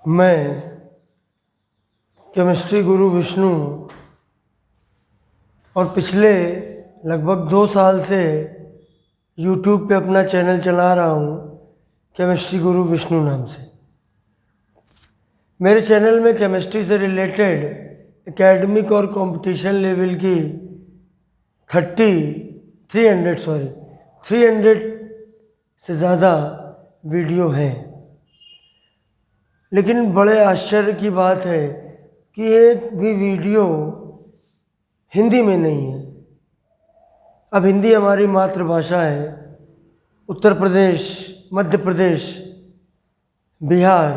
मैं केमिस्ट्री गुरु विष्णु और पिछले लगभग 2 साल से यूट्यूब पे अपना चैनल चला रहा हूँ केमिस्ट्री गुरु विष्णु नाम से। मेरे चैनल में केमिस्ट्री से रिलेटेड एकेडमिक और कंपटीशन लेवल की 300 से ज़्यादा वीडियो हैं। लेकिन बड़े आश्चर्य की बात है कि एक भी वीडियो हिंदी में नहीं है। अब हिंदी हमारी मातृभाषा है। उत्तर प्रदेश, मध्य प्रदेश, बिहार,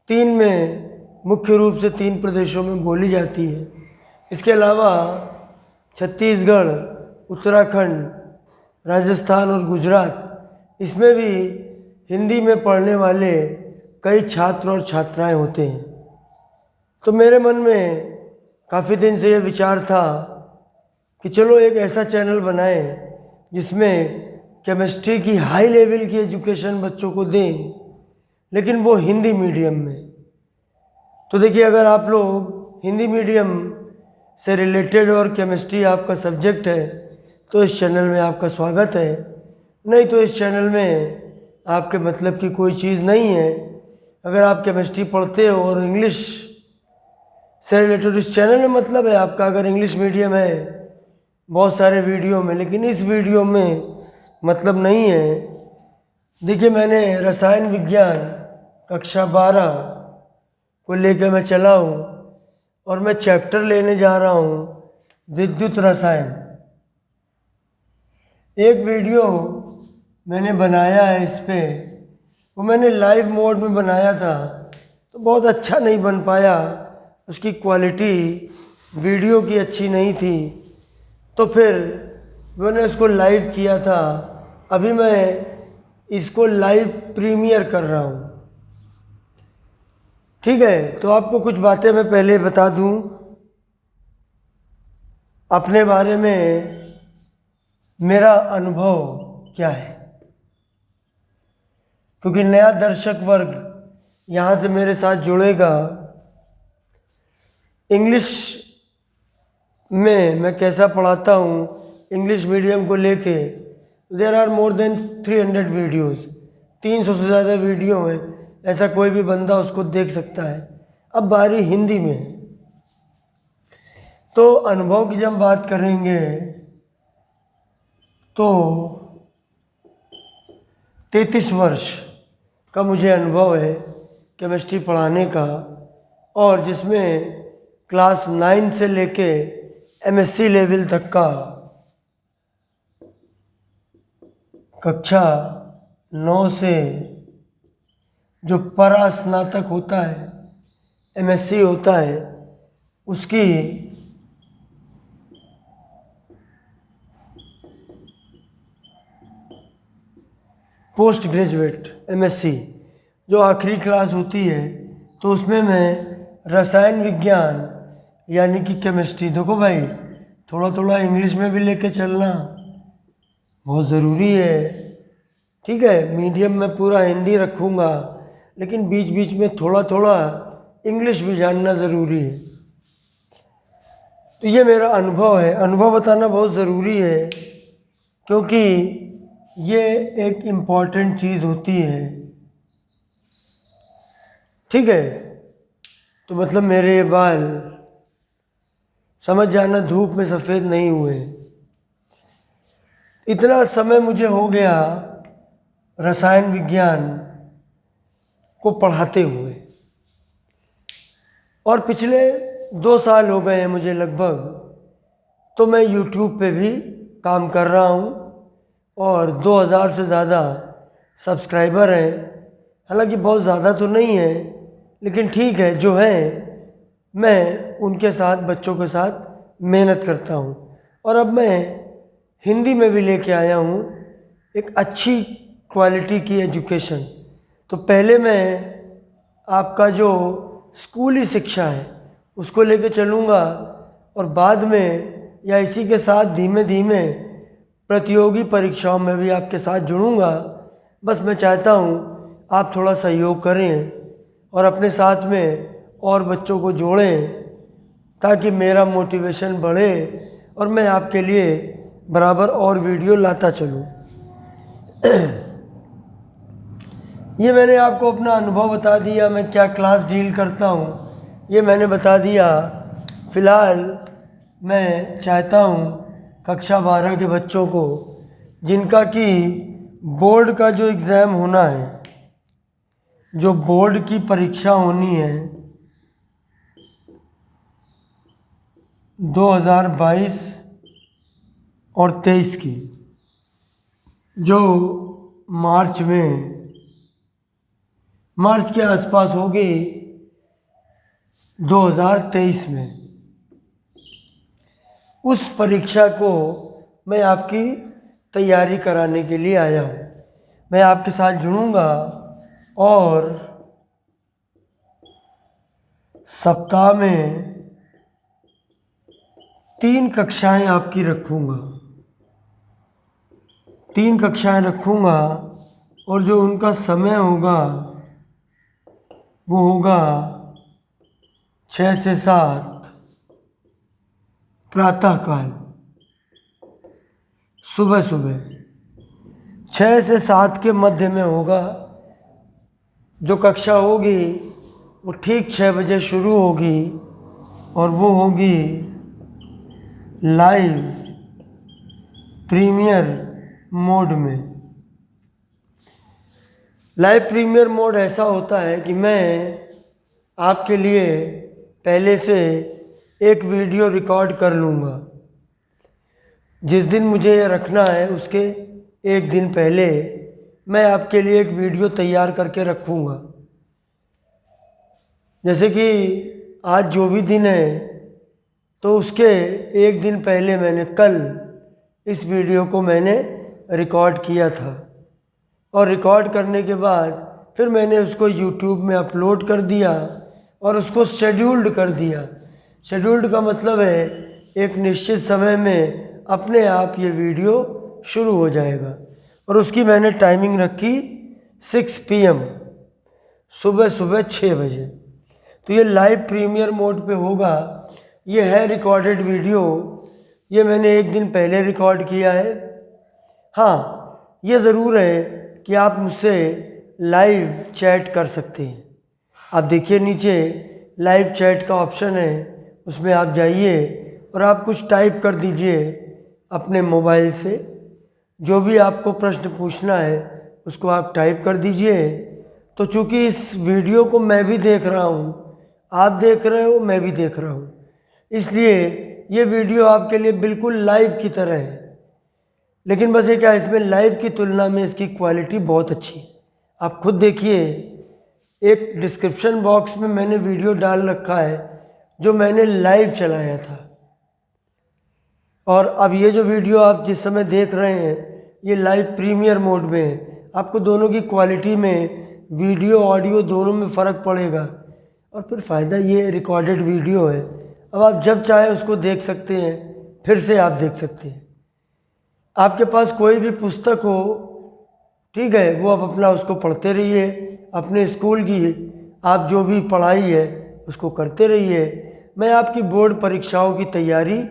3 में मुख्य रूप से 3 प्रदेशों में बोली जाती है। इसके अलावा छत्तीसगढ़, उत्तराखंड, राजस्थान और गुजरात, इसमें भी हिंदी में पढ़ने वाले कई छात्र और छात्राएं होते हैं। तो मेरे मन में काफ़ी दिन से ये विचार था कि चलो एक ऐसा चैनल बनाएं जिसमें केमिस्ट्री की हाई लेवल की एजुकेशन बच्चों को दें, लेकिन वो हिंदी मीडियम में। तो देखिए, अगर आप लोग हिंदी मीडियम से रिलेटेड और केमिस्ट्री आपका सब्जेक्ट है तो इस चैनल में आपका स्वागत है। नहीं तो इस चैनल में आपके मतलब की कोई चीज़ नहीं है। अगर आप केमिस्ट्री पढ़ते हो और इंग्लिश से रिलेटेड इस चैनल में मतलब है आपका, अगर इंग्लिश मीडियम है बहुत सारे वीडियो में, लेकिन इस वीडियो में मतलब नहीं है। देखिए, मैंने रसायन विज्ञान कक्षा 12 को लेकर मैं चला हूँ और मैं चैप्टर लेने जा रहा हूँ विद्युत रसायन। एक वीडियो मैंने बनाया है इस पे, वो मैंने लाइव मोड में बनाया था तो बहुत अच्छा नहीं बन पाया। उसकी क्वालिटी वीडियो की अच्छी नहीं थी, तो फिर मैंने उसको लाइव किया था। अभी मैं इसको लाइव प्रीमियर कर रहा हूँ। ठीक है, तो आपको कुछ बातें मैं पहले बता दूँ अपने बारे में, मेरा अनुभव क्या है, क्योंकि नया दर्शक वर्ग यहाँ से मेरे साथ जुड़ेगा। इंग्लिश में मैं कैसा पढ़ाता हूँ इंग्लिश मीडियम को लेके, there are more than 300 videos, 300 से ज़्यादा वीडियो हैं। ऐसा कोई भी बंदा उसको देख सकता है। अब बारी हिंदी में है, तो अनुभव की जब बात करेंगे तो 33 वर्ष का मुझे अनुभव है केमिस्ट्री पढ़ाने का, और जिसमें क्लास 9 से लेके एमएससी लेवल तक का, कक्षा 9 से जो परास्नातक होता है, एमएससी होता है, उसकी पोस्ट ग्रेजुएट एमएससी जो आखिरी क्लास होती है, तो उसमें मैं रसायन विज्ञान यानी कि केमिस्ट्री, देखो भाई थोड़ा थोड़ा इंग्लिश में भी लेके चलना बहुत ज़रूरी है। ठीक है, मीडियम में पूरा हिंदी रखूँगा, लेकिन बीच बीच में थोड़ा थोड़ा इंग्लिश भी जानना ज़रूरी है। तो ये मेरा अनुभव है। अनुभव बताना बहुत ज़रूरी है क्योंकि ये एक इम्पॉर्टेंट चीज़ होती है। ठीक है, तो मतलब मेरे ये बाल समझ जाना धूप में सफ़ेद नहीं हुए। इतना समय मुझे हो गया रसायन विज्ञान को पढ़ाते हुए, और पिछले 2 साल हो गए हैं मुझे लगभग, तो मैं यूट्यूब पे भी काम कर रहा हूँ और 2000 से ज़्यादा सब्सक्राइबर हैं। हालांकि बहुत ज़्यादा तो नहीं है, लेकिन ठीक है, जो है मैं उनके साथ, बच्चों के साथ मेहनत करता हूँ। और अब मैं हिंदी में भी लेके आया हूँ एक अच्छी क्वालिटी की एजुकेशन। तो पहले मैं आपका जो स्कूली शिक्षा है उसको लेके चलूँगा, और बाद में या इसी के साथ धीमे धीमे प्रतियोगी परीक्षाओं में भी आपके साथ जुड़ूंगा। बस मैं चाहता हूँ आप थोड़ा सहयोग करें और अपने साथ में और बच्चों को जोड़ें ताकि मेरा मोटिवेशन बढ़े और मैं आपके लिए बराबर और वीडियो लाता चलूँ। ये मैंने आपको अपना अनुभव बता दिया, मैं क्या क्लास डील करता हूँ ये मैंने बता दिया। फ़िलहाल मैं चाहता हूँ कक्षा 12 के बच्चों को, जिनका कि बोर्ड का जो एग्ज़ाम होना है, जो बोर्ड की परीक्षा होनी है 2022 और 23 की, जो मार्च के आसपास होगी 2023 में, उस परीक्षा को मैं आपकी तैयारी कराने के लिए आया हूँ। मैं आपके साथ जुड़ूंगा और सप्ताह में 3 कक्षाएं आपकी रखूँगा। 3 कक्षाएं रखूँगा और जो उनका समय होगा वो होगा 6 से 7 प्रातःकाल, सुबह 6 से 7 के मध्य में होगा। जो कक्षा होगी वो ठीक 6 बजे शुरू होगी और वो होगी लाइव प्रीमियर मोड में। लाइव प्रीमियर मोड ऐसा होता है कि मैं आपके लिए पहले से एक वीडियो रिकॉर्ड कर लूँगा। जिस दिन मुझे ये रखना है उसके एक दिन पहले मैं आपके लिए एक वीडियो तैयार करके रखूँगा। जैसे कि आज जो भी दिन है तो उसके एक दिन पहले मैंने कल इस वीडियो को मैंने रिकॉर्ड किया था और रिकॉर्ड करने के बाद फिर मैंने उसको यूट्यूब में अपलोड कर दिया और उसको शेड्यूल्ड कर दिया। शेड्यूल्ड का मतलब है एक निश्चित समय में अपने आप ये वीडियो शुरू हो जाएगा और उसकी मैंने टाइमिंग रखी 6 PM, सुबह 6 बजे। तो ये लाइव प्रीमियर मोड पे होगा। ये है रिकॉर्डेड वीडियो, ये मैंने एक दिन पहले रिकॉर्ड किया है। हाँ, ये ज़रूर है कि आप मुझसे लाइव चैट कर सकते हैं। आप देखिए नीचे लाइव चैट का ऑप्शन है, उसमें आप जाइए और आप कुछ टाइप कर दीजिए अपने मोबाइल से। जो भी आपको प्रश्न पूछना है उसको आप टाइप कर दीजिए। तो चूँकि इस वीडियो को मैं भी देख रहा हूँ, आप देख रहे हो, मैं भी देख रहा हूँ, इसलिए ये वीडियो आपके लिए बिल्कुल लाइव की तरह है। लेकिन बस ये क्या, इसमें लाइव की तुलना में इसकी क्वालिटी बहुत अच्छी है। आप खुद देखिए, एक डिस्क्रिप्शन बॉक्स में मैंने वीडियो डाल रखा है जो मैंने लाइव चलाया था, और अब ये जो वीडियो आप जिस समय देख रहे हैं ये लाइव प्रीमियर मोड में है। आपको दोनों की क्वालिटी में, वीडियो ऑडियो दोनों में फ़र्क पड़ेगा। और फिर फ़ायदा ये रिकॉर्डेड वीडियो है, अब आप जब चाहे उसको देख सकते हैं, फिर से आप देख सकते हैं। आपके पास कोई भी पुस्तक हो, ठीक है, वो आप अपना उसको पढ़ते रहिए, अपने स्कूल की आप जो भी पढ़ाई है उसको करते रहिए। मैं आपकी बोर्ड परीक्षाओं की तैयारी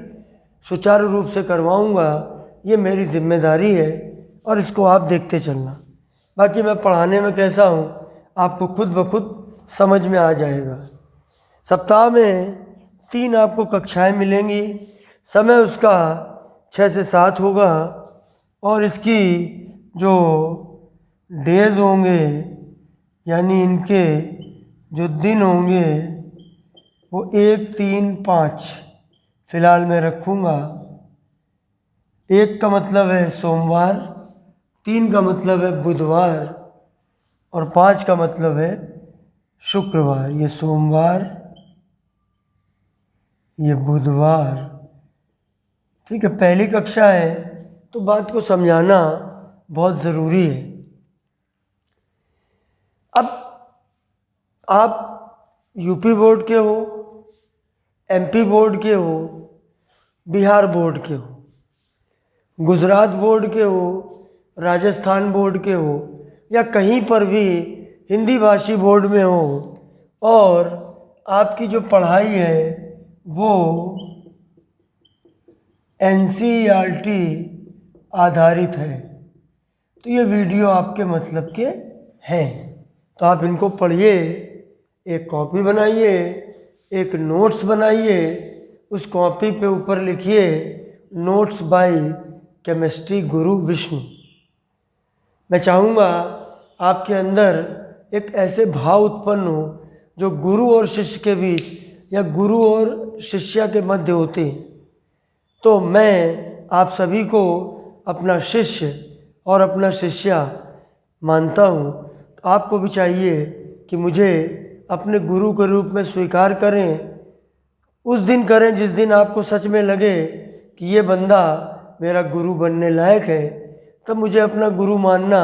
सुचारू रूप से करवाऊंगा, ये मेरी जिम्मेदारी है और इसको आप देखते चलना। बाकी मैं पढ़ाने में कैसा हूँ आपको खुद ब खुद समझ में आ जाएगा। सप्ताह में 3 आपको कक्षाएं मिलेंगी, समय उसका 6 से 7 होगा और इसकी जो डेज होंगे यानी इनके जो दिन होंगे वो 1, 3, 5 फ़िलहाल मैं रखूँगा। 1 का मतलब है सोमवार, 3 का मतलब है बुधवार और 5 का मतलब है शुक्रवार। ये सोमवार, ये बुधवार, ठीक है। पहली कक्षा है तो बात को समझाना बहुत ज़रूरी है। अब आप यूपी बोर्ड के हो, एमपी बोर्ड के हो, बिहार बोर्ड के हो, गुजरात बोर्ड के हो, राजस्थान बोर्ड के हो या कहीं पर भी हिंदी भाषी बोर्ड में हो, और आपकी जो पढ़ाई है वो NCERT आधारित है। तो ये वीडियो आपके मतलब के हैं, तो आप इनको पढ़िए, एक कॉपी बनाइए, एक नोट्स बनाइए, उस कॉपी पे ऊपर लिखिए नोट्स बाय केमिस्ट्री गुरु विष्णु। मैं चाहूँगा आपके अंदर एक ऐसे भाव उत्पन्न हो जो गुरु और शिष्य के बीच या गुरु और शिष्या के मध्य होते हैं। तो मैं आप सभी को अपना शिष्य और अपना शिष्या मानता हूँ। तो आपको भी चाहिए कि मुझे अपने गुरु के रूप में स्वीकार करें। उस दिन करें जिस दिन आपको सच में लगे कि ये बंदा मेरा गुरु बनने लायक है, तब मुझे अपना गुरु मानना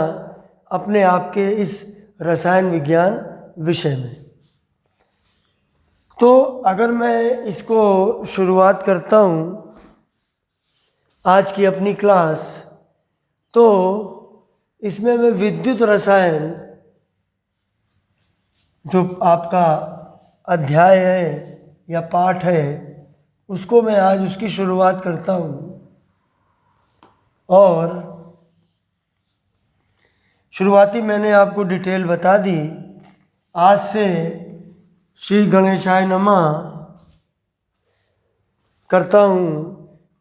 अपने आप के इस रसायन विज्ञान विषय में। तो अगर मैं इसको शुरुआत करता हूँ आज की अपनी क्लास, तो इसमें मैं विद्युत रसायन जो आपका अध्याय है या पाठ है उसको मैं आज उसकी शुरुआत करता हूँ। और शुरुआती मैंने आपको डिटेल बता दी। आज से श्री गणेशाय नमः करता हूँ,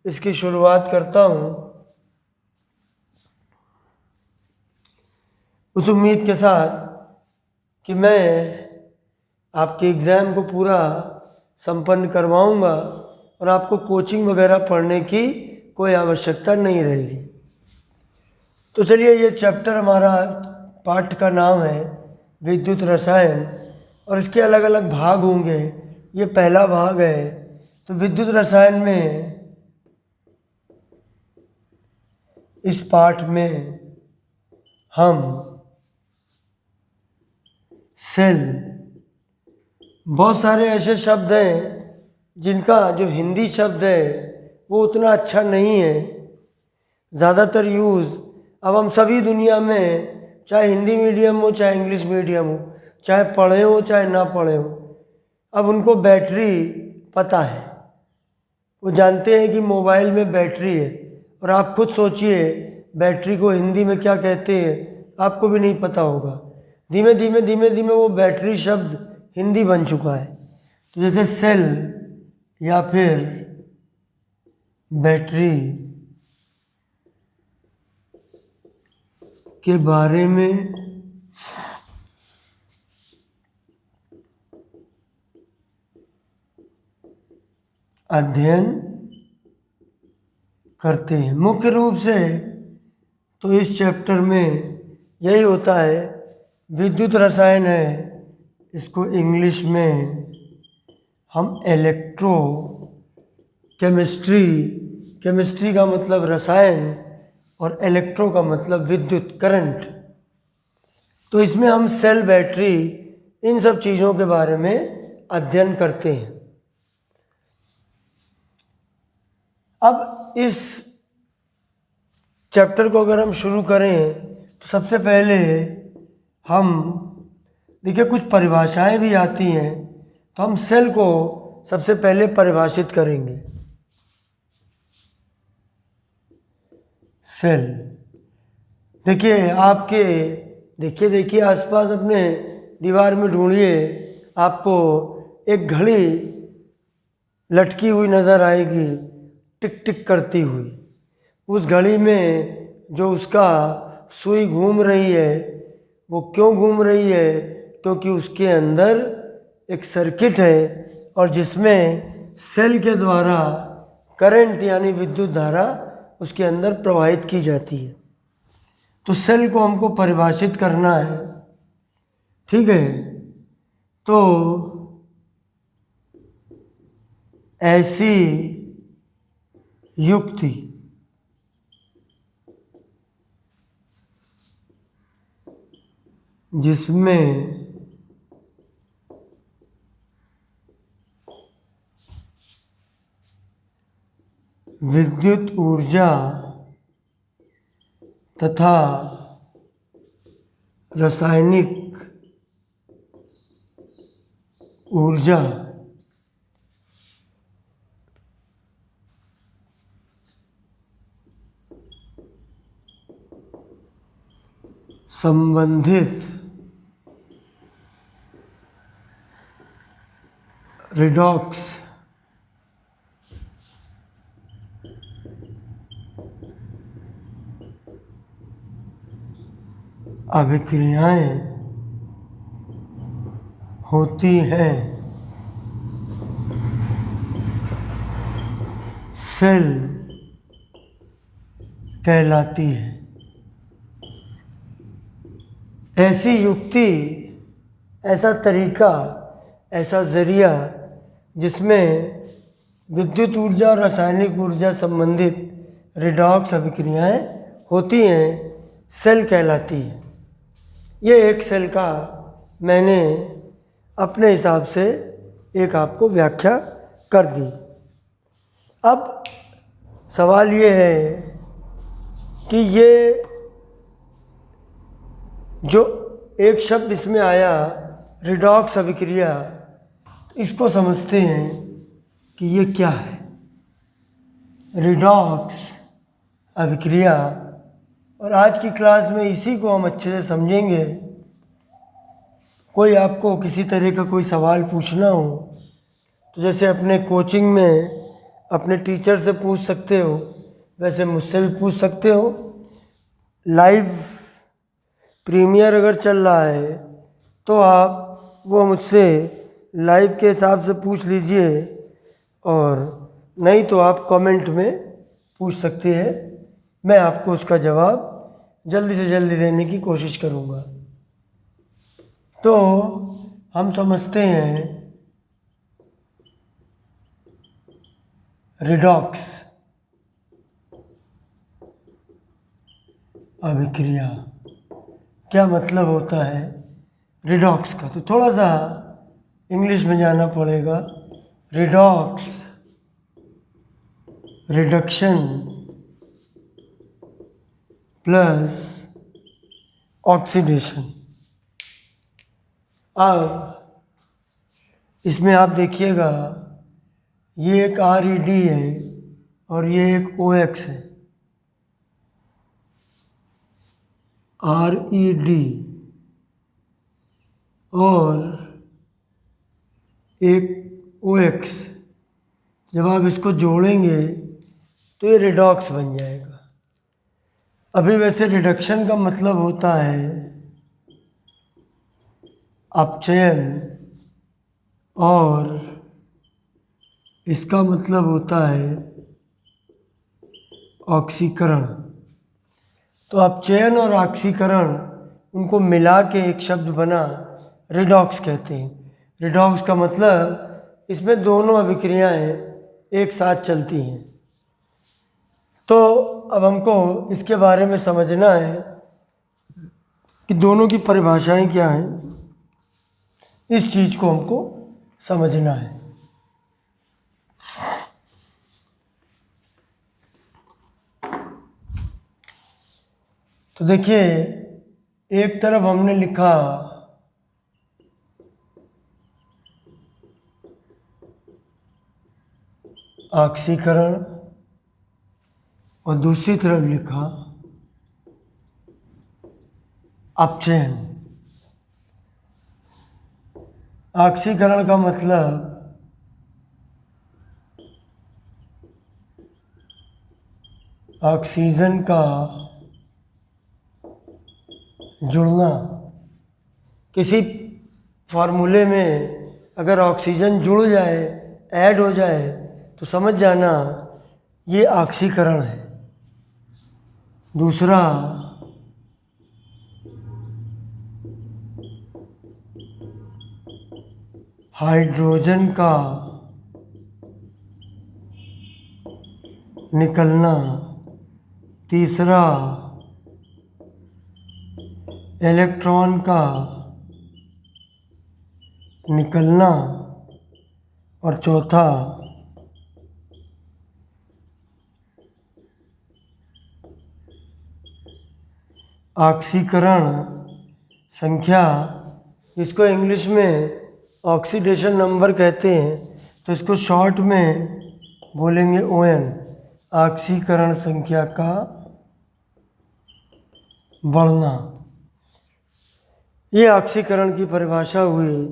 इसकी शुरुआत करता हूँ उस उम्मीद के साथ कि मैं आपके एग्ज़ाम को पूरा संपन्न करवाऊँगा और आपको कोचिंग वगैरह पढ़ने की कोई आवश्यकता नहीं रहेगी। तो चलिए, ये चैप्टर हमारा पाठ का नाम है विद्युत रसायन और इसके अलग अलग भाग होंगे। ये पहला भाग है। तो विद्युत रसायन में इस पाठ में हम सेल, बहुत सारे ऐसे शब्द हैं जिनका जो हिंदी शब्द है वो उतना अच्छा नहीं है। ज़्यादातर यूज़ अब हम सभी दुनिया में, चाहे हिंदी मीडियम हो चाहे इंग्लिश मीडियम हो, चाहे पढ़े हो चाहे ना पढ़े हो, अब उनको बैटरी पता है। वो जानते हैं कि मोबाइल में बैटरी है। और आप खुद सोचिए बैटरी को हिंदी में क्या कहते हैं, आपको भी नहीं पता होगा। धीमे धीमे वो बैटरी शब्द हिंदी बन चुका है। तो जैसे सेल या फिर बैटरी के बारे में अध्ययन करते हैं। मुख्य रूप से तो इस चैप्टर में यही होता है। विद्युत रसायन है, इसको इंग्लिश में हम इलेक्ट्रो केमिस्ट्री, केमिस्ट्री का मतलब रसायन और इलेक्ट्रो का मतलब विद्युत, करंट। तो इसमें हम सेल, बैटरी, इन सब चीज़ों के बारे में अध्ययन करते हैं। अब इस चैप्टर को अगर हम शुरू करें तो सबसे पहले हम देखिए कुछ परिभाषाएं भी आती हैं। तो हम सेल को सबसे पहले परिभाषित करेंगे। सेल, देखिए आपके देखिए आसपास अपने दीवार में ढूंढिए, आपको एक घड़ी लटकी हुई नज़र आएगी, टिक टिक करती हुई। उस घड़ी में जो उसका सुई घूम रही है, वो क्यों घूम रही है? क्योंकि उसके अंदर एक सर्किट है और जिसमें सेल के द्वारा करंट यानी विद्युत धारा उसके अंदर प्रवाहित की जाती है। तो सेल को हमको परिभाषित करना है, ठीक है। तो ऐसी युक्ति जिसमें विद्युत ऊर्जा तथा रासायनिक ऊर्जा संबंधित रिडॉक्स अभिक्रियाएं होती हैं, सेल कहलाती है। ऐसी युक्ति, ऐसा तरीका, ऐसा ज़रिया जिसमें विद्युत ऊर्जा और रासायनिक ऊर्जा संबंधित रिडॉक्स अभिक्रियाएं होती हैं, सेल कहलाती है। ये एक सेल का मैंने अपने हिसाब से एक आपको व्याख्या कर दी। अब सवाल ये है कि ये जो एक शब्द इसमें आया रिडॉक्स अभिक्रिया, इसको समझते हैं कि ये क्या है। रिडॉक्स अभिक्रिया, और आज की क्लास में इसी को हम अच्छे से समझेंगे। कोई आपको किसी तरह का कोई सवाल पूछना हो तो जैसे अपने कोचिंग में अपने टीचर से पूछ सकते हो, वैसे मुझसे भी पूछ सकते हो। लाइव प्रीमियर अगर चल रहा है तो आप वो मुझसे लाइव के हिसाब से पूछ लीजिए, और नहीं तो आप कमेंट में पूछ सकते हैं। मैं आपको उसका जवाब जल्दी से जल्दी देने की कोशिश करूँगा। तो हम समझते हैं रिडॉक्स अभिक्रिया क्या मतलब होता है रिडॉक्स का। तो थोड़ा सा इंग्लिश में जाना पड़ेगा। Redox, reduction plus oxidation. अब इसमें आप देखिएगा, ये एक RED है और ये एक OX है। RED और एक OX, जब आप इसको जोड़ेंगे तो ये रिडॉक्स बन जाएगा। अभी वैसे रिडक्शन का मतलब होता है अपचयन, और इसका मतलब होता है ऑक्सीकरण। तो अपचयन और ऑक्सीकरण, उनको मिला के एक शब्द बना, रिडॉक्स कहते हैं। रिडॉक्स का मतलब इसमें दोनों अभिक्रियाएं एक साथ चलती हैं। तो अब हमको इसके बारे में समझना है कि दोनों की परिभाषाएं क्या हैं। इस चीज़ को हमको समझना है। तो देखिए, एक तरफ हमने लिखा ऑक्सीकरण और दूसरी तरफ लिखा अपचयन। ऑक्सीकरण का मतलब ऑक्सीजन का जुड़ना। किसी फार्मूले में अगर ऑक्सीजन जुड़ जाए, ऐड हो जाए, तो समझ जाना ये ऑक्सीकरण है। दूसरा हाइड्रोजन का निकलना। तीसरा इलेक्ट्रॉन का निकलना। और चौथा ऑक्सीकरण संख्या, जिसको इंग्लिश में ऑक्सीडेशन नंबर कहते हैं, तो इसको शॉर्ट में बोलेंगे ON, ऑक्सीकरण संख्या का बढ़ना। ये ऑक्सीकरण की परिभाषा हुई।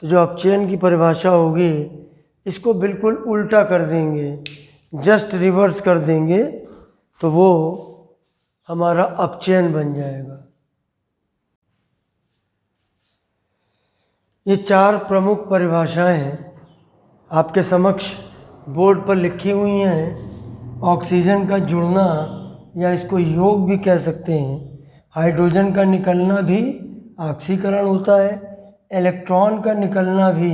तो जो अपचयन की परिभाषा होगी, इसको बिल्कुल उल्टा कर देंगे, जस्ट रिवर्स कर देंगे, तो वो हमारा अपचयन बन जाएगा। ये 4 प्रमुख परिभाषाएं आपके समक्ष बोर्ड पर लिखी हुई हैं। ऑक्सीजन का जुड़ना, या इसको योग भी कह सकते हैं, हाइड्रोजन का निकलना भी ऑक्सीकरण होता है, इलेक्ट्रॉन का निकलना भी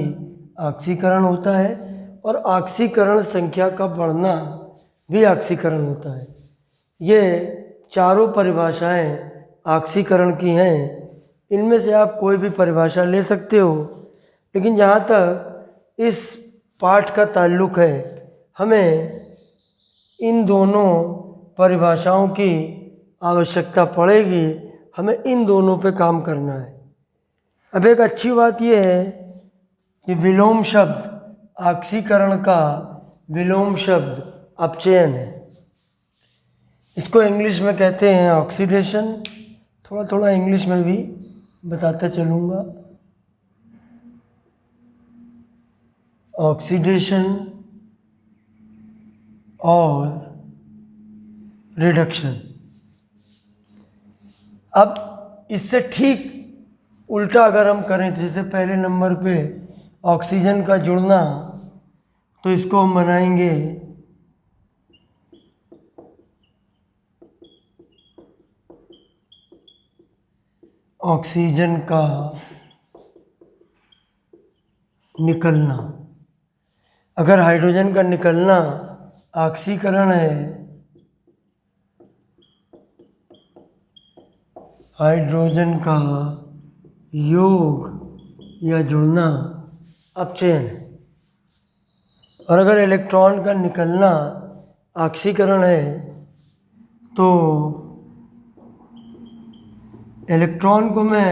ऑक्सीकरण होता है, और ऑक्सीकरण संख्या का बढ़ना भी ऑक्सीकरण होता है। ये चारों परिभाषाएं ऑक्सीकरण की हैं। इनमें से आप कोई भी परिभाषा ले सकते हो, लेकिन जहाँ तक इस पाठ का ताल्लुक़ है, हमें इन दोनों परिभाषाओं की आवश्यकता पड़ेगी। हमें इन दोनों पे काम करना है। अब एक अच्छी बात यह है कि विलोम शब्द, ऑक्सीकरण का विलोम शब्द अपचयन है। इसको इंग्लिश में कहते हैं ऑक्सीडेशन। थोड़ा थोड़ा इंग्लिश में भी बताते चलूँगा। ऑक्सीडेशन और रिडक्शन। अब इससे ठीक उल्टा अगर हम करें, जैसे पहले नंबर पे ऑक्सीजन का जुड़ना, तो इसको हम बनाएंगे ऑक्सीजन का निकलना। अगर हाइड्रोजन का निकलना ऑक्सीकरण है, हाइड्रोजन का योग या जुड़ना अपचयन है। और अगर इलेक्ट्रॉन का निकलना ऑक्सीकरण है, तो इलेक्ट्रॉन को मैं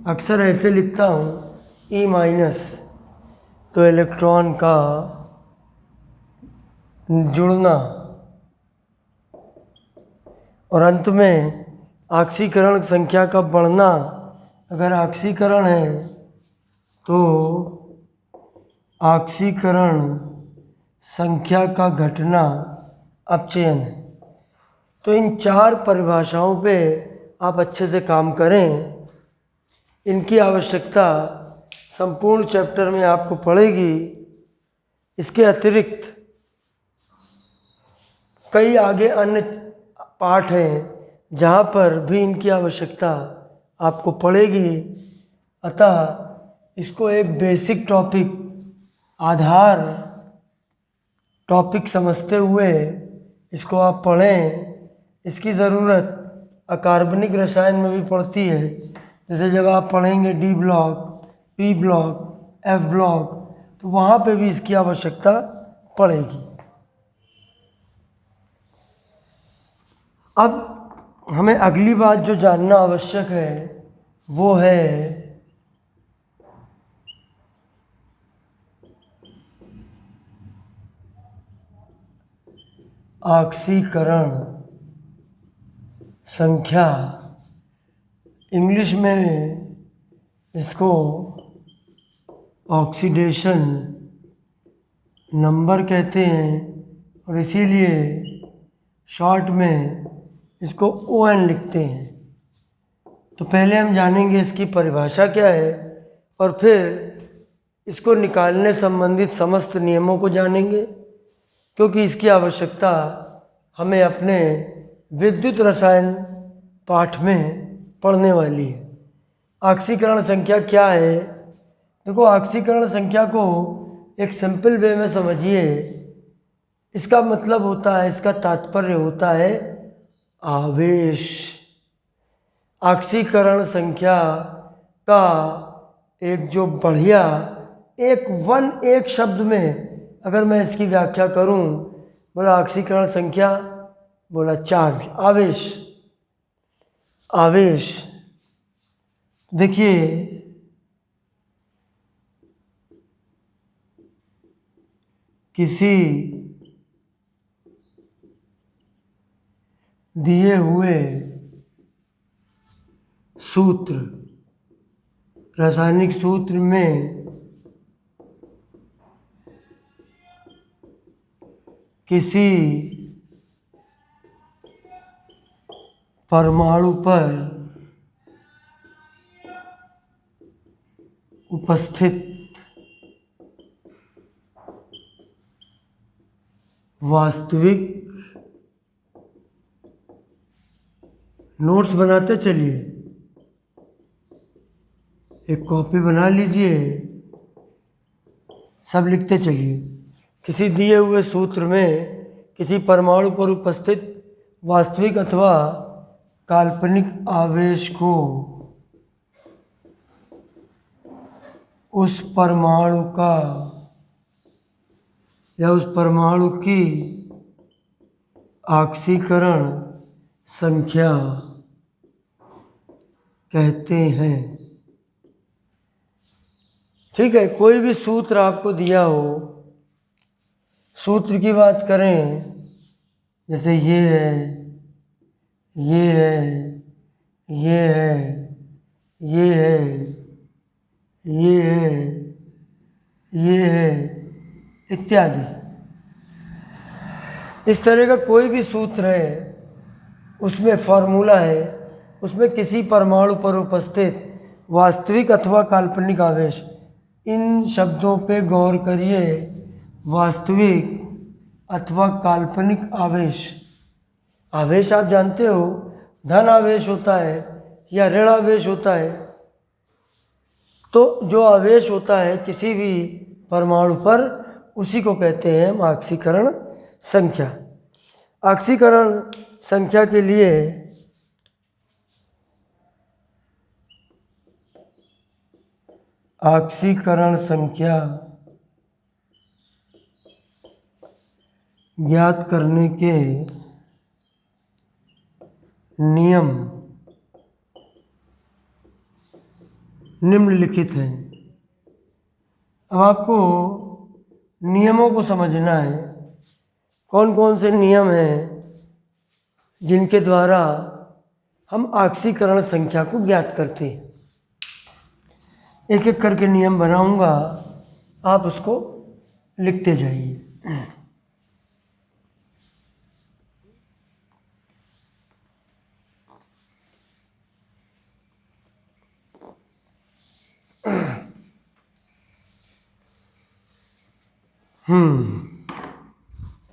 अक्सर ऐसे लिखता हूँ E-, तो इलेक्ट्रॉन का जुड़ना, और अंत में ऑक्सीकरण संख्या का बढ़ना। अगर ऑक्सीकरण है तो ऑक्सीकरण संख्या का घटना अपचयन है। तो इन 4 परिभाषाओं पे आप अच्छे से काम करें। इनकी आवश्यकता संपूर्ण चैप्टर में आपको पड़ेगी। इसके अतिरिक्त कई आगे अन्य पाठ हैं जहाँ पर भी इनकी आवश्यकता आपको पड़ेगी। अतः इसको एक बेसिक टॉपिक, आधार टॉपिक समझते हुए इसको आप पढ़ें। इसकी ज़रूरत अकार्बनिक रसायन में भी पड़ती है। जैसे जब आप पढ़ेंगे D block, P block, F block, तो वहाँ पे भी इसकी आवश्यकता पड़ेगी। अब हमें अगली बात जो जानना आवश्यक है वो है ऑक्सीकरण संख्या। इंग्लिश में इसको ऑक्सीडेशन नंबर कहते हैं, और इसीलिए शॉर्ट में इसको ON लिखते हैं। तो पहले हम जानेंगे इसकी परिभाषा क्या है, और फिर इसको निकालने संबंधित समस्त नियमों को जानेंगे, क्योंकि इसकी आवश्यकता हमें अपने विद्युत रसायन पाठ में पढ़ने वाली है। ऑक्सीकरण संख्या क्या है? देखो, ऑक्सीकरण संख्या को एक सिंपल वे में समझिए। इसका मतलब होता है, इसका तात्पर्य होता है आवेश। ऑक्सीकरण संख्या का एक जो बढ़िया एक शब्द में अगर मैं इसकी व्याख्या करूं, बोला ऑक्सीकरण संख्या, बोला चार्ज, आवेश। आवेश देखिए, किसी दिए हुए सूत्र, रासायनिक सूत्र में किसी परमाणु पर उपस्थित वास्तविक, नोट्स बनाते चलिए, एक कॉपी बना लीजिए, सब लिखते चलिए। किसी दिए हुए सूत्र में किसी परमाणु पर उपस्थित वास्तविक अथवा काल्पनिक आवेश को उस परमाणु का या उस परमाणु की ऑक्सीकरण संख्या कहते हैं। ठीक है, कोई भी सूत्र आपको दिया हो, सूत्र की बात करें, जैसे ये है, ये है, ये है, ये है, ये है, ये है, इत्यादि। इस तरह का कोई भी सूत्र है, उसमें फॉर्मूला है, उसमें किसी परमाणु पर उपस्थित वास्तविक अथवा काल्पनिक आवेश, इन शब्दों पे गौर करिए। वास्तविक अथवा काल्पनिक आवेश, आवेश आप जानते हो, धन आवेश होता है या ऋण आवेश होता है। तो जो आवेश होता है किसी भी परमाणु पर, उसी को कहते हैं हम ऑक्सीकरण संख्या। ऑक्सीकरण संख्या के लिए ऑक्सीकरण संख्या ज्ञात करने के नियम निम्नलिखित हैं। अब आपको नियमों को समझना है, कौन कौन से नियम हैं जिनके द्वारा हम ऑक्सीकरण संख्या को ज्ञात करते हैं। एक एक करके नियम बनाऊंगा, आप उसको लिखते जाइए।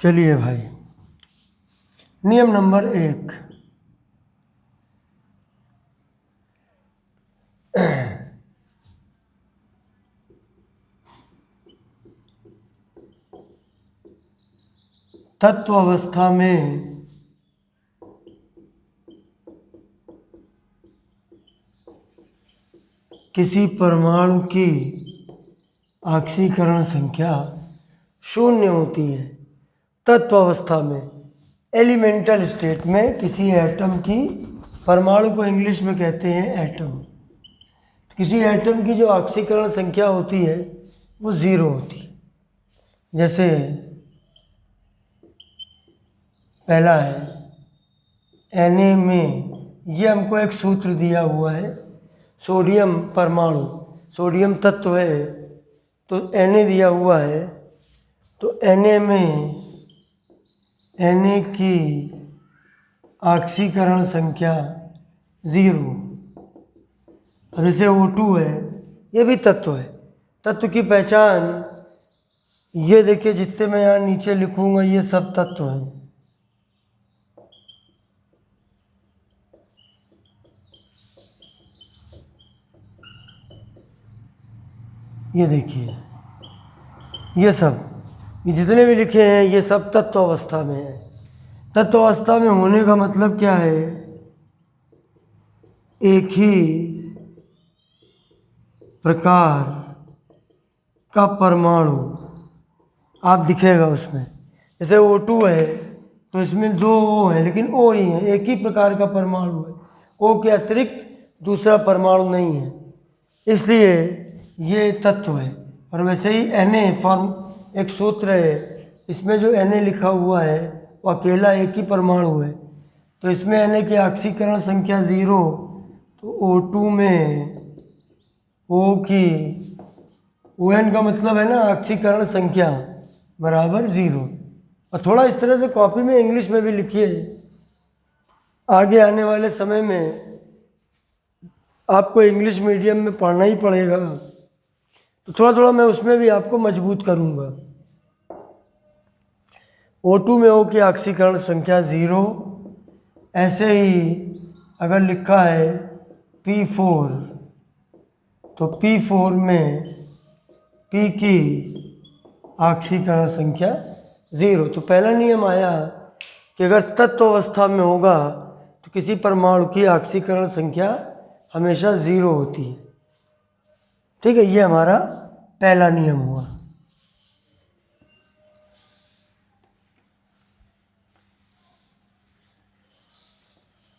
चलिए भाई, नियम नंबर 1, तत्व अवस्था में किसी परमाणु की ऑक्सीकरण संख्या 0 होती है। तत्व अवस्था में, एलिमेंटल स्टेट में किसी एटम की, परमाणु को इंग्लिश में कहते हैं एटम, किसी एटम की जो ऑक्सीकरण संख्या होती है वो 0 होती है। जैसे पहला है Na में, ये हमको एक सूत्र दिया हुआ है, सोडियम परमाणु, सोडियम तत्व है, तो Na दिया हुआ है, तो Na में Na की ऑक्सीकरण संख्या 0। अब जैसे O2 है, ये भी तत्व है। तत्व की पहचान ये देखिए, जितने मैं यहाँ नीचे लिखूंगा ये सब तत्व हैं। ये देखिए, ये सब, ये जितने भी लिखे हैं ये सब तत्व अवस्था में है। तत्व अवस्था में होने का मतलब क्या है? एक ही प्रकार का परमाणु आप दिखेगा उसमें। जैसे O2 है तो इसमें 2 O है, लेकिन O ही है, एक ही प्रकार का परमाणु है, O के अतिरिक्त दूसरा परमाणु नहीं है, इसलिए ये तत्व है। और वैसे ही Na फॉर्म एक सूत्र है इसमें जो Na लिखा हुआ है वो अकेला एक ही परमाणु है, तो इसमें Na की ऑक्सीकरण संख्या 0, तो O2 में O की ON का मतलब है ना ऑक्सीकरण संख्या बराबर 0। और थोड़ा इस तरह से कॉपी में इंग्लिश में भी लिखिए, आगे आने वाले समय में आपको इंग्लिश मीडियम में पढ़ना ही पड़ेगा, तो थोड़ा थोड़ा मैं उसमें भी आपको मजबूत करूँगा। O2 में O की ऑक्सीकरण संख्या 0। ऐसे ही अगर लिखा है P4, तो P4 में P की ऑक्सीकरण संख्या 0। तो पहला नियम आया कि अगर तत्व अवस्था में होगा तो किसी परमाणु की ऑक्सीकरण संख्या हमेशा 0 होती है। ठीक है, ये हमारा पहला नियम हुआ।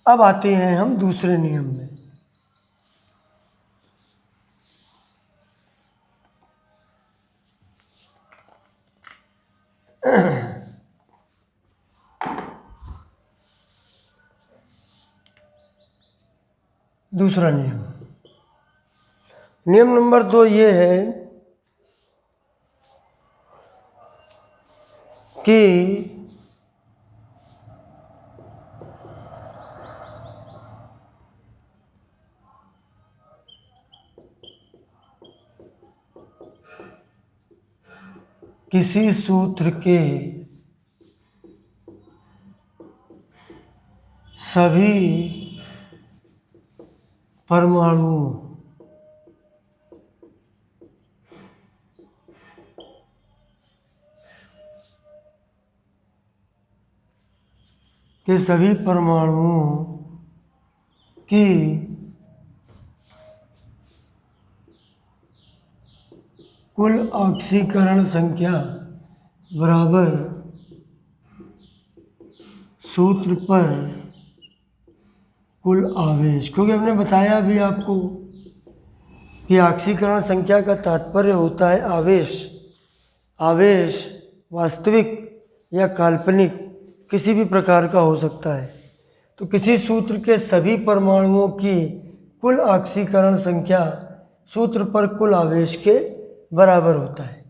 अब आते हैं हम दूसरे नियम में। दूसरा नियम, नियम नंबर 2 ये है कि किसी सूत्र के सभी परमाणुओं के सभी परमाणुओं की कुल ऑक्सीकरण संख्या बराबर सूत्र पर कुल आवेश। क्योंकि हमने बताया अभी आपको कि ऑक्सीकरण संख्या का तात्पर्य होता है आवेश। आवेश वास्तविक या काल्पनिक किसी भी प्रकार का हो सकता है। तो किसी सूत्र के सभी परमाणुओं की कुल ऑक्सीकरण संख्या सूत्र पर कुल आवेश के बराबर होता है।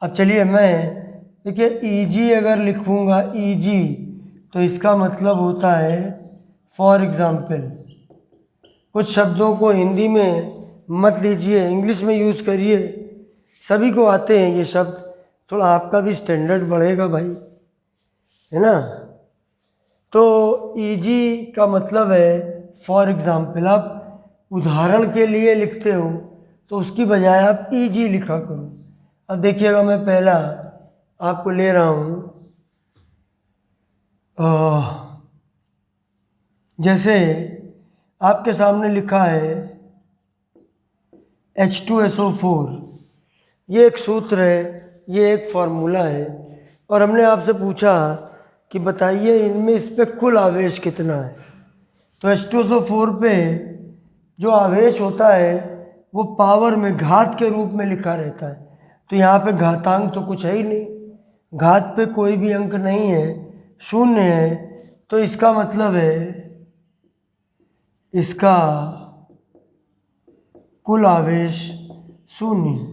अब चलिए मैं देखिए Eg अगर लिखूँगा Eg, तो इसका मतलब होता है फॉर एग्ज़ाम्पल। कुछ शब्दों को हिंदी में मत लीजिए, इंग्लिश में यूज़ करिए, सभी को आते हैं ये शब्द, थोड़ा आपका भी स्टैंडर्ड बढ़ेगा भाई, है ना। तो Eg का मतलब है फॉर एग्ज़ाम्पल। आप उदाहरण के लिए लिखते हो तो उसकी बजाय आप Eg लिखा करो। अब देखिएगा मैं पहला आपको ले रहा हूँ, जैसे आपके सामने लिखा है H2SO4। ये एक सूत्र है, ये एक फार्मूला है, और हमने आपसे पूछा कि बताइए इनमें इस पे कुल आवेश कितना है। तो H2SO4 पे जो आवेश होता है वो पावर में घात के रूप में लिखा रहता है। तो यहाँ पे घातांक तो कुछ है ही नहीं, घात पे कोई भी अंक नहीं है, शून्य है। तो इसका मतलब है इसका कुल आवेश शून्य है।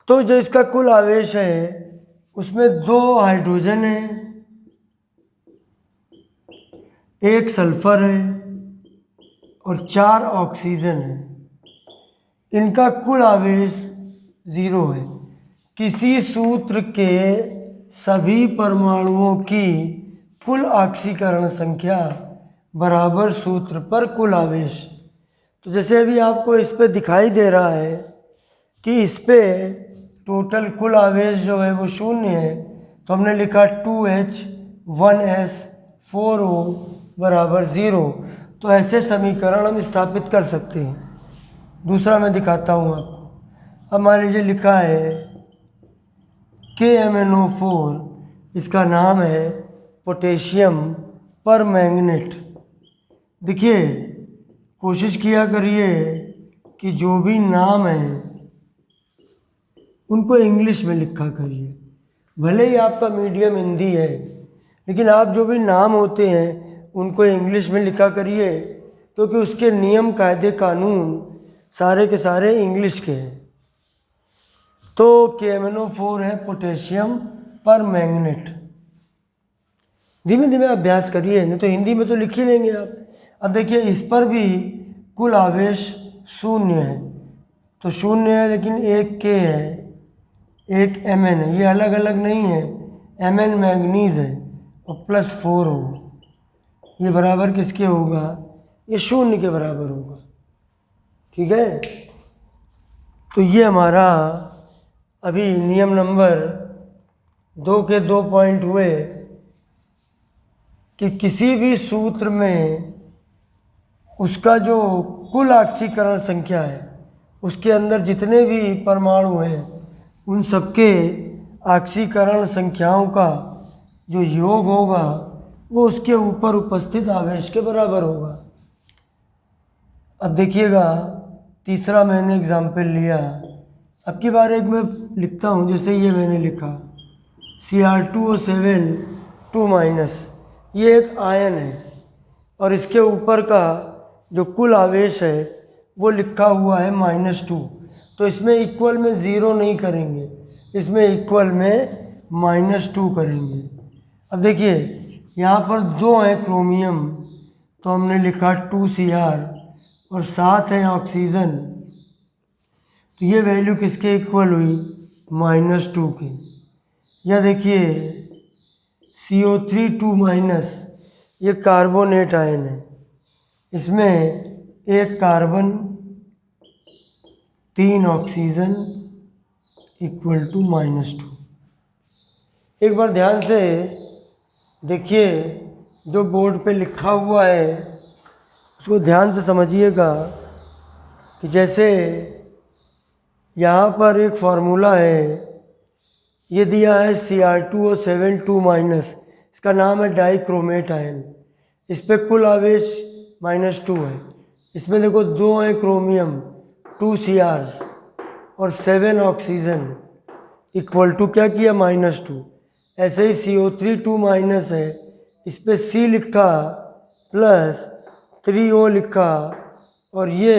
तो जो इसका कुल आवेश है उसमें 2 हाइड्रोजन है, 1 सल्फर है और 4 ऑक्सीजन है। इनका कुल आवेश 0 है। किसी सूत्र के सभी परमाणुओं की कुल ऑक्सीकरण संख्या बराबर सूत्र पर कुल आवेश। तो जैसे अभी आपको इस पे दिखाई दे रहा है कि इस पे टोटल कुल आवेश जो है वो 0 है, तो हमने लिखा 2H1S4O बराबर 0। तो ऐसे समीकरण हम स्थापित कर सकते हैं। दूसरा मैं दिखाता हूँ आपको। अब मान लीजिए लिखा है KMnO4, इसका नाम है पोटेशियम परमैंगनेट। देखिए कोशिश किया करिए कि जो भी नाम है उनको इंग्लिश में लिखा करिए। भले ही आपका मीडियम हिंदी है, लेकिन आप जो भी नाम होते हैं उनको इंग्लिश में लिखा करिए, क्योंकि उसके नियम कायदे कानून सारे के सारे इंग्लिश के हैं। तो KMnO4 है पोटेशियम पर मैंगनेट। धीमे धीमे अभ्यास करिए, नहीं तो हिंदी में तो लिख ही लेंगे आप। अब देखिए इस पर भी कुल आवेश 0 है, तो 0 है, लेकिन एक K है, एक Mn है, ये अलग अलग नहीं है। Mn मैंगनीज है और +4 होगा, ये बराबर किसके होगा? ये 0 के बराबर होगा। ठीक है, तो ये हमारा अभी नियम नंबर 2 के 2 पॉइंट हुए कि किसी भी सूत्र में उसका जो कुल ऑक्सीकरण संख्या है, उसके अंदर जितने भी परमाणु हैं उन सबके ऑक्सीकरण संख्याओं का जो योग होगा वो उसके ऊपर उपस्थित आवेश के बराबर होगा। अब देखिएगा, तीसरा मैंने एग्जाम्पल लिया। अब की बार एक मैं लिखता हूँ, जैसे ये मैंने लिखा Cr2O7 2-, ये एक आयन है और इसके ऊपर का जो कुल आवेश है वो लिखा हुआ है -2। तो इसमें इक्वल में 0 नहीं करेंगे, इसमें इक्वल में -2 करेंगे। अब देखिए यहाँ पर 2 हैं क्रोमियम, तो हमने लिखा 2Cr और 7 है ऑक्सीजन, तो ये वैल्यू किसके इक्वल हुई? -2 के। या देखिए CO3 2-, ये कार्बोनेट आयन है, इसमें 1 कार्बन 3 ऑक्सीजन इक्वल टू -2। एक बार ध्यान से देखिए, जो बोर्ड पे लिखा हुआ है उसको ध्यान से समझिएगा कि जैसे यहाँ पर एक फार्मूला है, ये दिया है Cr2O7 2-, इसका नाम है डाइक्रोमेट आयन, इस पे कुल आवेश -2 है। इसमें देखो 2 है क्रोमियम 2Cr और 7 ऑक्सीजन इक्वल टू क्या किया? -2। ऐसे ही CO3 2- है, इस पे C लिखा प्लस 3O लिखा और ये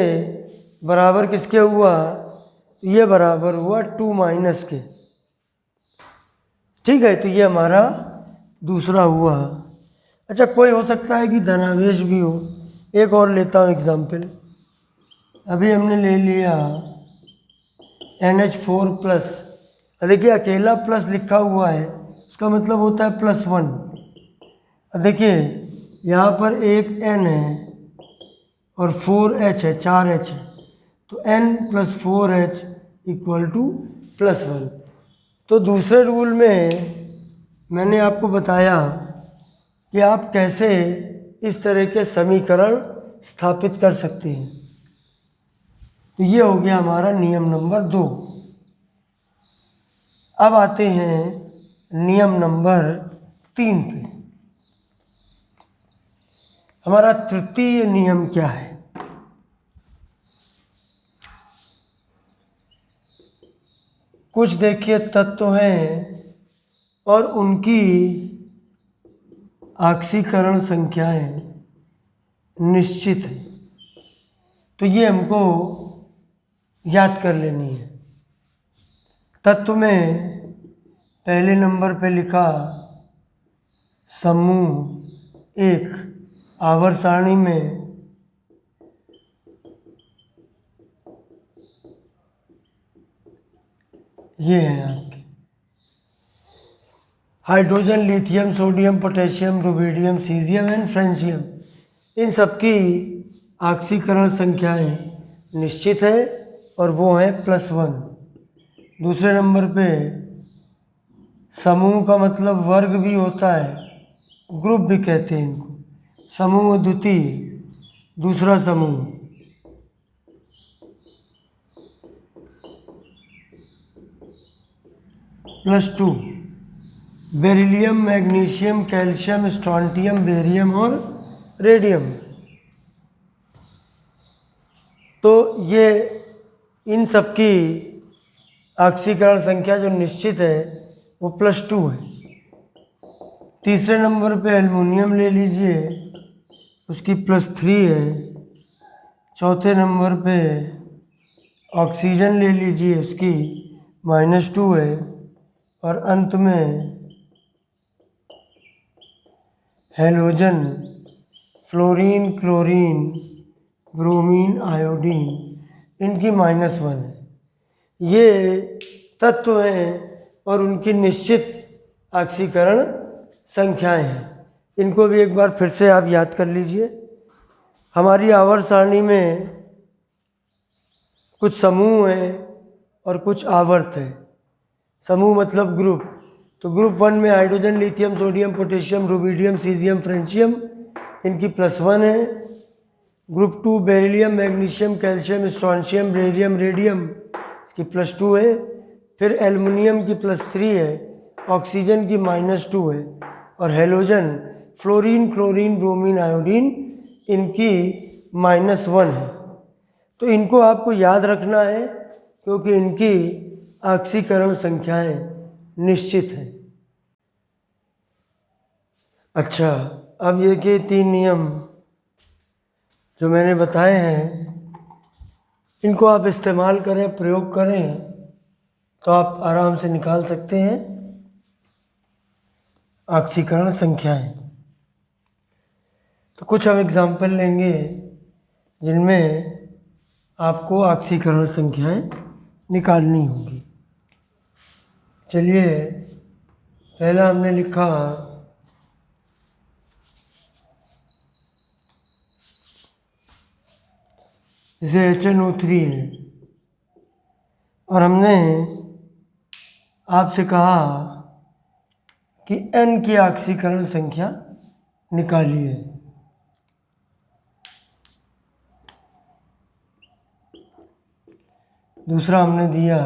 बराबर किसके हुआ? ये बराबर हुआ 2- के। ठीक है, तो ये हमारा दूसरा हुआ। अच्छा, कोई हो सकता है कि धनावेश भी हो। एक और लेता हूँ एग्जाम्पल। अभी हमने ले लिया NH4+। देखिए अकेला प्लस लिखा हुआ है, उसका मतलब होता है +1। अब देखिए यहाँ पर एक N है और 4H है, 4H है, तो N + 4H इक्वल टू +1। तो दूसरे रूल में मैंने आपको बताया कि आप कैसे इस तरह के समीकरण स्थापित कर सकते हैं। तो ये हो गया हमारा नियम नंबर 2। अब आते हैं नियम नंबर 3 पे। हमारा तृतीय नियम क्या है? कुछ देखिए तत्व हैं और उनकी ऑक्सीकरण संख्याएं निश्चित है, तो ये हमको याद कर लेनी है। तत्व में पहले नंबर पे लिखा समूह 1 आवर्त सारणी में ये है आपके hydrogen, lithium, sodium, potassium, rubidium, caesium and francium. इन सबकी ऑक्सीकरण संख्याएं निश्चित है और वो है +1। दूसरे नंबर पे समूह का मतलब वर्ग भी होता है, ग्रुप भी कहते हैं इनको। समूह द्वितीय, दूसरा समूह। +2 beryllium, magnesium, calcium, strontium, barium और रेडियम। तो ये इन सब की ऑक्सीकरण संख्या जो निश्चित है वो +2 है। तीसरे नंबर पे एल्युमिनियम ले लीजिए, उसकी +3 है। चौथे नंबर पे ऑक्सीजन ले लीजिए, उसकी -2 है। और अंत में halogen, fluorine, chlorine, bromine, iodine, इनकी -1 है। ये तत्व हैं और उनकी निश्चित ऑक्सीकरण संख्याएं हैं। इनको भी एक बार फिर से आप याद कर लीजिए। हमारी आवर्त सारणी में कुछ समूह हैं और कुछ आवर्त हैं। समूह मतलब ग्रुप। तो ग्रुप 1 में hydrogen, lithium, sodium, potassium, rubidium, caesium, francium, इनकी +1 है। Group 2 beryllium, magnesium, calcium, strontium, barium, radium, इसकी +2 है। फिर एल्युमिनियम की +3 है। ऑक्सीजन की -2 है। और halogen, fluorine, chlorine, bromine, iodine, इनकी -1 है। तो इनको आपको याद रखना है क्योंकि इनकी ऑक्सीकरण संख्याएं निश्चित हैं। अच्छा, अब ये कि 3 नियम जो मैंने बताए हैं, इनको आप इस्तेमाल करें, प्रयोग करें, तो आप आराम से निकाल सकते हैं ऑक्सीकरण संख्याएं। तो कुछ हम एग्जाम्पल लेंगे जिनमें आपको ऑक्सीकरण संख्याएं निकालनी होगी। चलिए, पहला हमने लिखा जैसे HNO3 है और हमने आपसे कहा कि N की ऑक्सीकरण संख्या निकालिए। दूसरा हमने दिया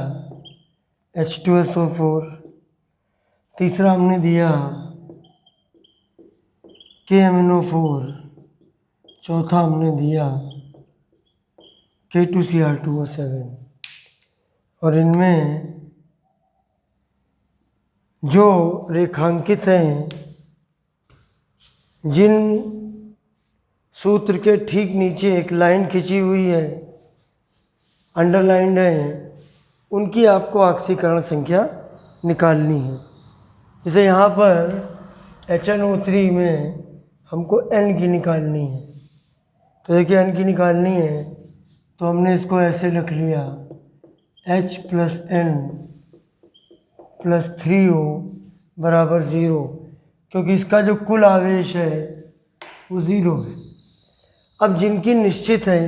H2SO4। तीसरा हमने दिया KMNO4। चौथा हमने दिया K2Cr2O7। और इनमें जो रेखांकित हैं, जिन सूत्र के ठीक नीचे एक लाइन खिंची हुई है, अंडरलाइंड है, उनकी आपको ऑक्सीकरण संख्या निकालनी है। जैसे यहाँ पर HNO3 में हमको N की निकालनी है। तो देखिए N की निकालनी है तो हमने इसको ऐसे लिख लिया, H + N + 3O = 0, क्योंकि इसका जो कुल आवेश है वो 0 है। अब जिनकी निश्चित है,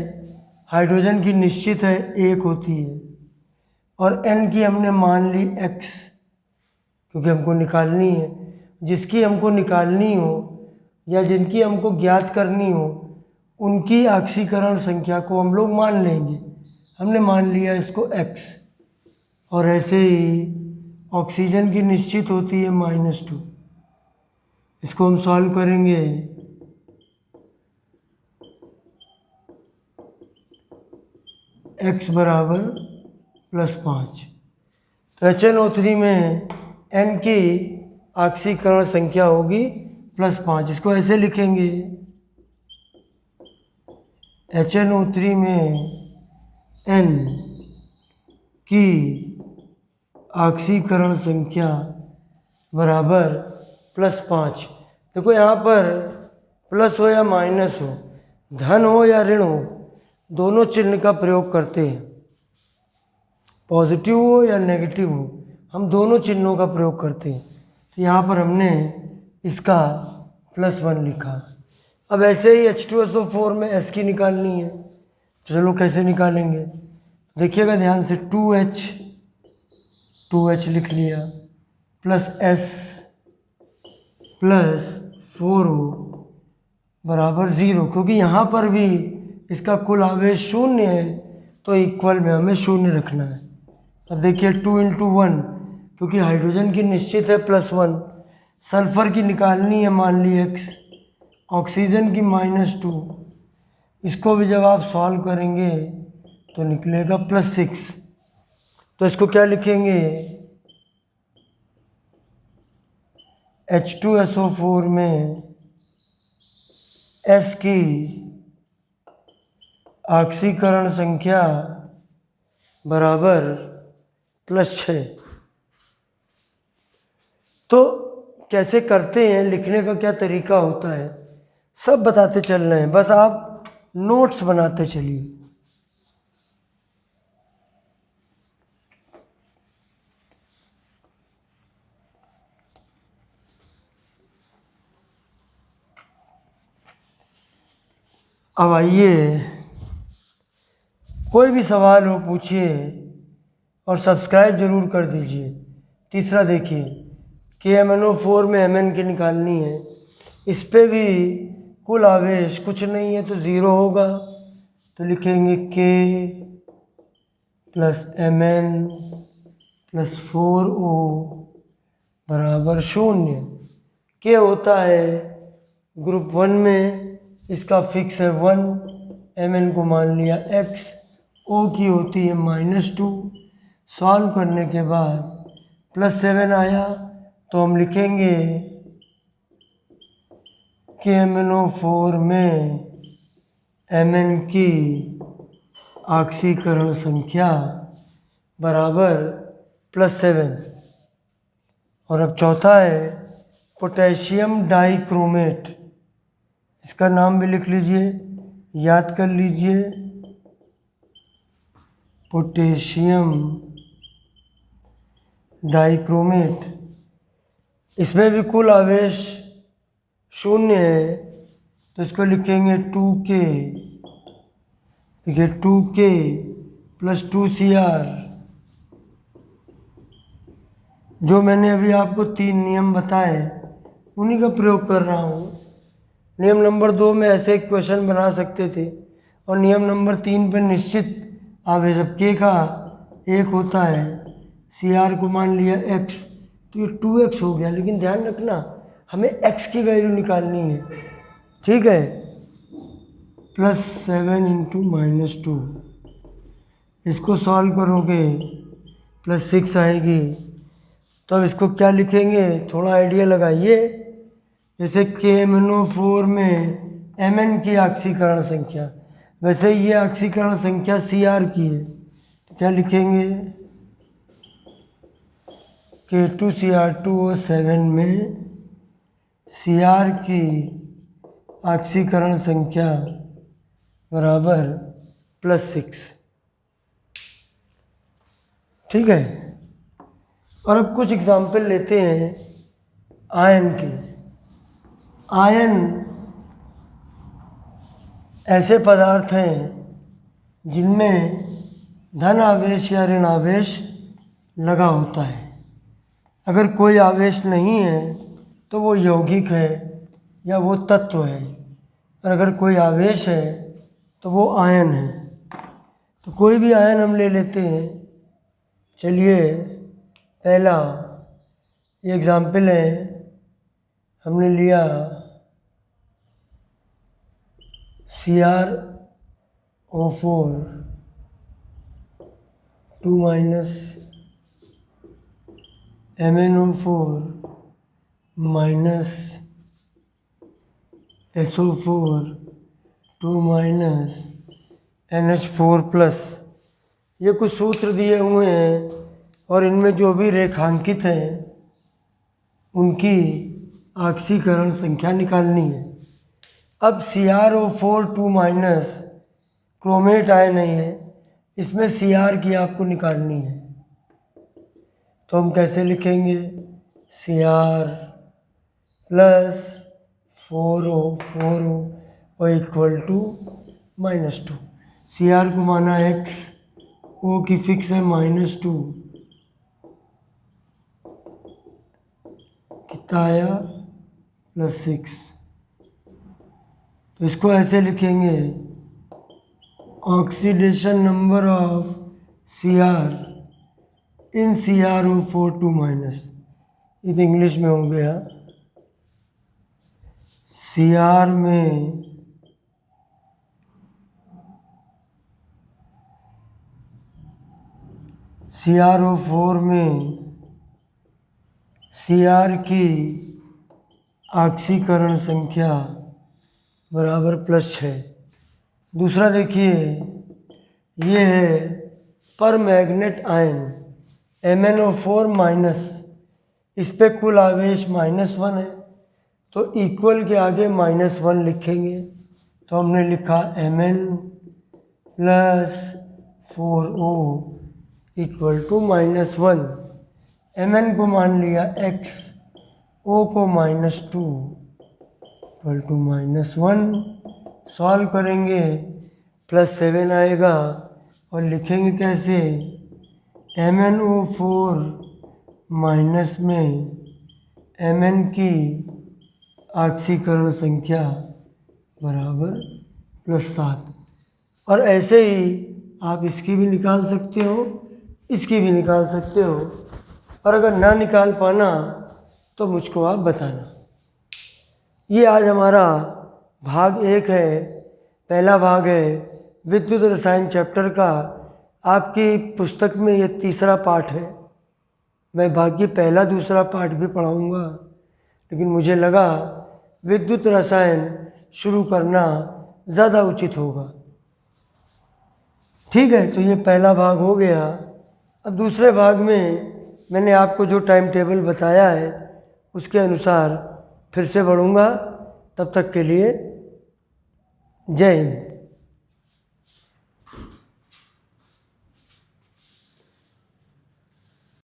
हाइड्रोजन की निश्चित है 1 होती है और N की हमने मान ली X, क्योंकि हमको निकालनी है। जिसकी हमको निकालनी हो या जिनकी हमको ज्ञात करनी हो, उनकी ऑक्सीकरण संख्या को हम लोग मान लेंगे। हमने मान लिया इसको X। और ऐसे ही ऑक्सीजन की निश्चित होती है -2। इसको हम सॉल्व करेंगे। X = +5। तो HNO3 में N की ऑक्सीकरण संख्या होगी +5। इसको ऐसे लिखेंगे, HNO3 में N की ऑक्सीकरण संख्या बराबर +5। देखो यहाँ पर प्लस हो या माइनस हो, धन हो या ऋण हो, दोनों चिन्ह का प्रयोग करते हैं। पॉजिटिव हो या नेगेटिव हो, हम दोनों चिन्हों का प्रयोग करते हैं। तो यहाँ पर हमने इसका +1 लिखा। अब ऐसे ही H2SO4 में S की निकालनी है। तो चलो कैसे निकालेंगे, देखिएगा ध्यान से। 2H लिख लिया +S + 4O = 0, क्योंकि यहाँ पर भी इसका कुल आवेश 0 है तो इक्वल में हमें 0 रखना है। अब देखिए 2 × 1, क्योंकि हाइड्रोजन की निश्चित है +1, सल्फर की निकालनी है मान ली X, ऑक्सीजन की -2। इसको भी जब आप सॉल्व करेंगे तो निकलेगा +6। तो इसको क्या लिखेंगे, H2SO4 में S की ऑक्सीकरण संख्या बराबर +6। तो कैसे करते हैं, लिखने का क्या तरीका होता है, सब बताते चल रहे हैं, बस आप नोट्स बनाते चलिए। अब आइए, कोई भी सवाल हो पूछिए और सब्सक्राइब जरूर कर दीजिए। तीसरा देखिए, KMnO4 में Mn की निकालनी है। इस पे भी कुल आवेश कुछ नहीं है तो 0 होगा, तो लिखेंगे K + Mn + 4O बराबर 0। K होता है ग्रुप 1 में, इसका फिक्स है 1, Mn को मान लिया x, O की होती है -2। सॉल्व करने के बाद +7 आया तो हम लिखेंगे KMnO4 में Mn की ऑक्सीकरण संख्या बराबर +7। और अब चौथा है पोटेशियम डाइक्रोमेट। इसका नाम भी लिख लीजिए, याद कर लीजिए, पोटेशियम डाइक्रोमेट। इसमें भी कुल आवेश 0 है तो इसको लिखेंगे 2K। देखिए 2K + 2Cr। जो मैंने अभी आपको 3 नियम बताए उन्हीं का प्रयोग कर रहा हूँ। नियम नंबर 2 में ऐसे एक क्वेश्चन बना सकते थे, और नियम नंबर 3 पे निश्चित आवेश, अब K का 1 होता है, Cr को मान लिया x, तो ये 2x हो गया। लेकिन ध्यान रखना, हमें x की वैल्यू निकालनी है, ठीक है। +7 × -2, इसको सॉल्व करोगे +6 आएगी। तो अब इसको क्या लिखेंगे, थोड़ा आइडिया लगाइए। जैसे KMnO4 में Mn की ऑक्सीकरण संख्या, वैसे ये ऑक्सीकरण संख्या Cr की है, तो क्या लिखेंगे, K2Cr2O7 में Cr की ऑक्सीकरण संख्या बराबर +6, ठीक है। और अब कुछ एग्जाम्पल लेते हैं आयन के। आयन ऐसे पदार्थ हैं जिनमें धन आवेश या ऋण आवेश लगा होता है। अगर कोई आवेश नहीं है तो वो यौगिक है या वो तत्व है, और अगर कोई आवेश है तो वो आयन है। तो कोई भी आयन हम ले लेते हैं। चलिए, पहला ये एग्जाम्पल है, हमने लिया CrO4 2 MnO4 SO4 2 NH4+। ये कुछ सूत्र दिए हुए हैं और इनमें जो भी रेखांकित हैं उनकी ऑक्सीकरण संख्या निकालनी है। अब CrO4 2- क्रोमेट आयन नहीं है, इसमें Cr की आपको निकालनी है। तो हम कैसे लिखेंगे, Cr + 4O और इक्वल टू -2। Cr को माना x, O की फिक्स है -2, कितना आया +6। तो इसको ऐसे लिखेंगे, oxidation number of Cr in CrO4 2-। ये तो इंग्लिश में हो गया, Cr में CrO4 में Cr की ऑक्सीकरण संख्या बराबर +6। दूसरा देखिए, ये है पर मैग्नेट आयन MnO4 माइनस, इस पे कुल आवेश -1 है, तो इक्वल के आगे -1 लिखेंगे। तो हमने लिखा Mn + 4O = -1। Mn को मान लिया x, O को -2 = -1। सॉल्व करेंगे +7 आएगा और लिखेंगे कैसे, MnO4 माइनस में Mn की ऑक्सीकरण संख्या बराबर +7। और ऐसे ही आप इसकी भी निकाल सकते हो, इसकी भी निकाल सकते हो, और अगर ना निकाल पाना तो मुझको आप बताना। ये आज हमारा भाग 1 है, पहला भाग है विद्युत रसायन चैप्टर का। आपकी पुस्तक में ये तीसरा पाठ है। मैं बाकी पहला दूसरा पाठ भी पढ़ाऊँगा, लेकिन मुझे लगा विद्युत रसायन शुरू करना ज़्यादा उचित होगा। ठीक है, तो ये पहला भाग हो गया। अब दूसरे भाग में मैंने आपको जो टाइम टेबल बताया है उसके अनुसार फिर से बढ़ूँगा। तब तक के लिए जय हिंद।